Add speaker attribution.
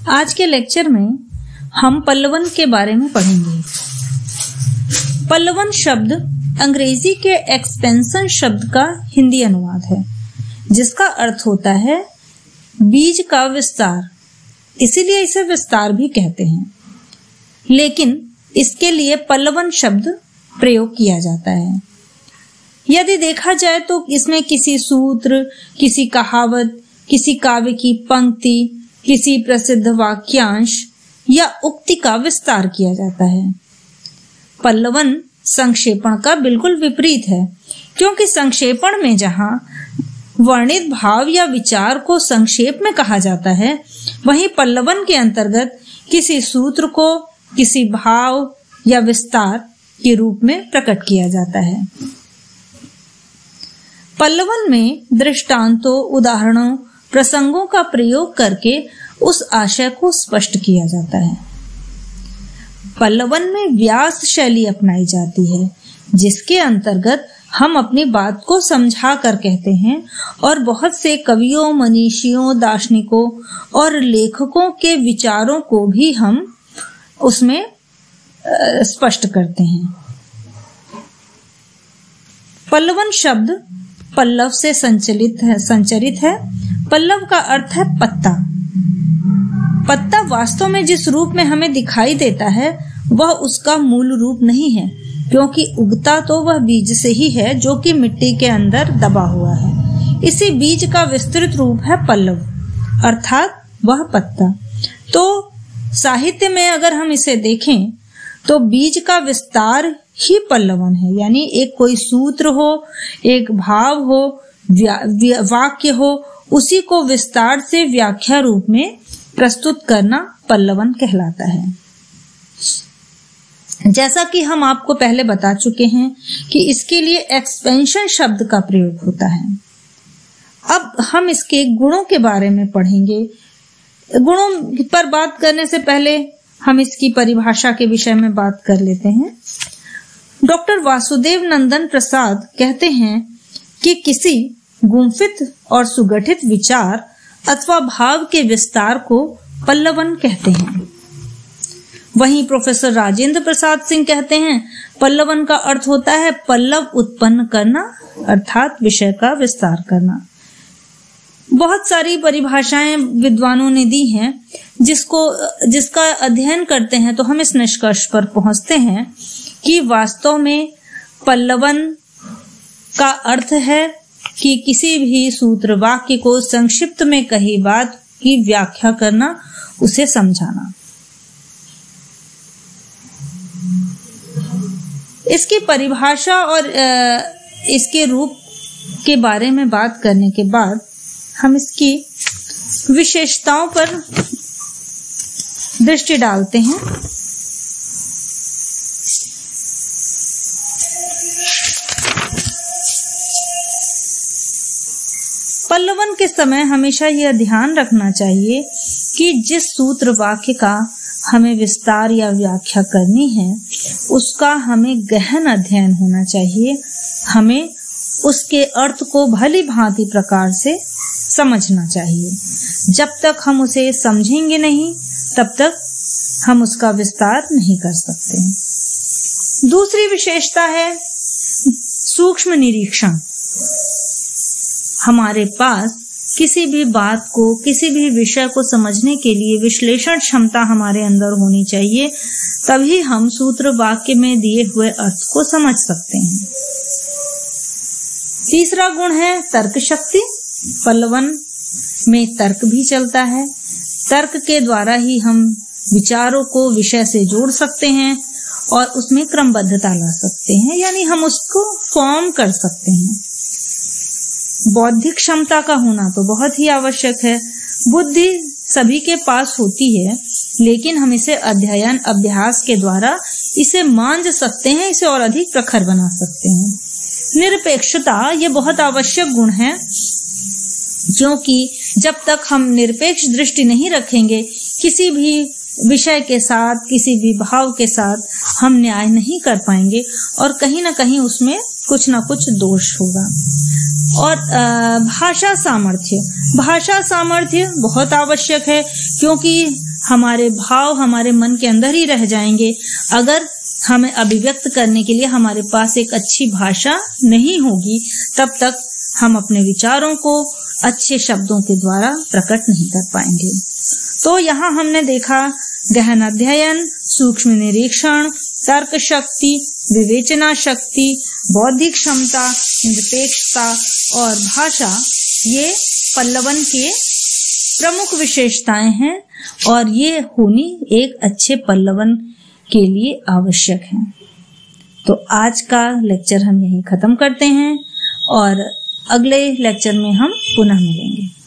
Speaker 1: आज के लेक्चर में हम पल्लवन के बारे में पढ़ेंगे। पल्लवन शब्द अंग्रेजी के एक्सपेंशन शब्द का हिंदी अनुवाद है, जिसका अर्थ होता है बीज का विस्तार। इसीलिए इसे विस्तार भी कहते हैं, लेकिन इसके लिए पल्लवन शब्द प्रयोग किया जाता है। यदि देखा जाए तो इसमें किसी सूत्र, किसी कहावत, किसी काव्य की पंक्ति, किसी प्रसिद्ध वाक्यांश या उक्ति का विस्तार किया जाता है। पल्लवन संक्षेपण का बिल्कुल विपरीत है, क्योंकि संक्षेपण में जहां वर्णित भाव या विचार को संक्षेप में कहा जाता है, वहीं पल्लवन के अंतर्गत किसी सूत्र को किसी भाव या विस्तार के रूप में प्रकट किया जाता है। पल्लवन में दृष्टांतों, उदाहरणों, प्रसंगों का प्रयोग करके उस आशय को स्पष्ट किया जाता है। पल्लवन में व्यास शैली अपनाई जाती है, जिसके अंतर्गत हम अपनी बात को समझा कर कहते हैं और बहुत से कवियों, मनीषियों, दार्शनिकों और लेखकों के विचारों को भी हम उसमें स्पष्ट करते हैं। पल्लवन शब्द पल्लव से संचरित है। पल्लव का अर्थ है पत्ता। पत्ता वास्तव में जिस रूप में हमें दिखाई देता है वह उसका मूल रूप नहीं है, क्योंकि उगता तो वह बीज से ही है जो कि मिट्टी के अंदर दबा हुआ है। इसी बीज का विस्तृत रूप है पल्लव, अर्थात वह पत्ता। तो साहित्य में अगर हम इसे देखें तो बीज का विस्तार ही पल्लवन है, यानी एक कोई सूत्र हो, एक भाव हो, वाक्य हो, उसी को विस्तार से व्याख्या रूप में प्रस्तुत करना पल्लवन कहलाता है। जैसा कि हम आपको पहले बता चुके हैं कि इसके लिए एक्सपेंशन शब्द का प्रयोग होता है। अब हम इसके गुणों के बारे में पढ़ेंगे। गुणों पर बात करने से पहले हम इसकी परिभाषा के विषय में बात कर लेते हैं। डॉक्टर वासुदेव नंदन प्रसाद कहते हैं कि किसी गुंफित और सुगठित विचार अथवा भाव के विस्तार को पल्लवन कहते हैं। वहीं प्रोफेसर राजेंद्र प्रसाद सिंह कहते हैं पल्लवन का अर्थ होता है पल्लव उत्पन्न करना, अर्थात विषय का विस्तार करना। बहुत सारी परिभाषाएं विद्वानों ने दी हैं, जिसका अध्ययन करते हैं तो हम इस निष्कर्ष पर पहुंचते हैं कि वास्तव में पल्लवन का अर्थ है कि किसी भी सूत्र, वाक्य को संक्षिप्त में कही बात की व्याख्या करना, उसे समझाना। इसकी परिभाषा और इसके रूप के बारे में बात करने के बाद हम इसकी विशेषताओं पर दृष्टि डालते हैं। पल्लवन के समय हमेशा यह ध्यान रखना चाहिए कि जिस सूत्र वाक्य का हमें विस्तार या व्याख्या करनी है, उसका हमें गहन अध्ययन होना चाहिए। हमें उसके अर्थ को भली भांति प्रकार से समझना चाहिए। जब तक हम उसे समझेंगे नहीं, तब तक हम उसका विस्तार नहीं कर सकते। दूसरी विशेषता है सूक्ष्म निरीक्षण। हमारे पास किसी भी बात को, किसी भी विषय को समझने के लिए विश्लेषण क्षमता हमारे अंदर होनी चाहिए, तभी हम सूत्र वाक्य में दिए हुए अर्थ को समझ सकते हैं। तीसरा गुण है तर्क शक्ति। पल्लवन में तर्क भी चलता है। तर्क के द्वारा ही हम विचारों को विषय से जोड़ सकते हैं और उसमें क्रमबद्धता ला सकते हैं, यानी हम उसको फॉर्म कर सकते हैं। बौद्धिक क्षमता का होना तो बहुत ही आवश्यक है। बुद्धि सभी के पास होती है, लेकिन हम इसे अध्ययन, अभ्यास के द्वारा इसे मांझ सकते हैं, इसे और अधिक प्रखर बना सकते हैं। निरपेक्षता ये बहुत आवश्यक गुण है, क्योंकि जब तक हम निरपेक्ष दृष्टि नहीं रखेंगे, किसी भी विषय के साथ, किसी भी भाव के साथ हम न्याय नहीं कर पाएंगे और कहीं ना कहीं उसमें कुछ ना कुछ दोष होगा। और भाषा सामर्थ्य बहुत आवश्यक है, क्योंकि हमारे भाव हमारे मन के अंदर ही रह जाएंगे अगर हमें अभिव्यक्त करने के लिए हमारे पास एक अच्छी भाषा नहीं होगी। तब तक हम अपने विचारों को अच्छे शब्दों के द्वारा प्रकट नहीं कर पाएंगे। तो यहाँ हमने देखा गहन अध्ययन, सूक्ष्म निरीक्षण, तर्क शक्ति, विवेचना शक्ति, बौद्धिक क्षमता, निरपेक्षता और भाषा, ये पल्लवन के प्रमुख विशेषताएं हैं और ये होनी एक अच्छे पल्लवन के लिए आवश्यक है। तो आज का लेक्चर हम यहीं खत्म करते हैं और अगले लेक्चर में हम पुनः मिलेंगे।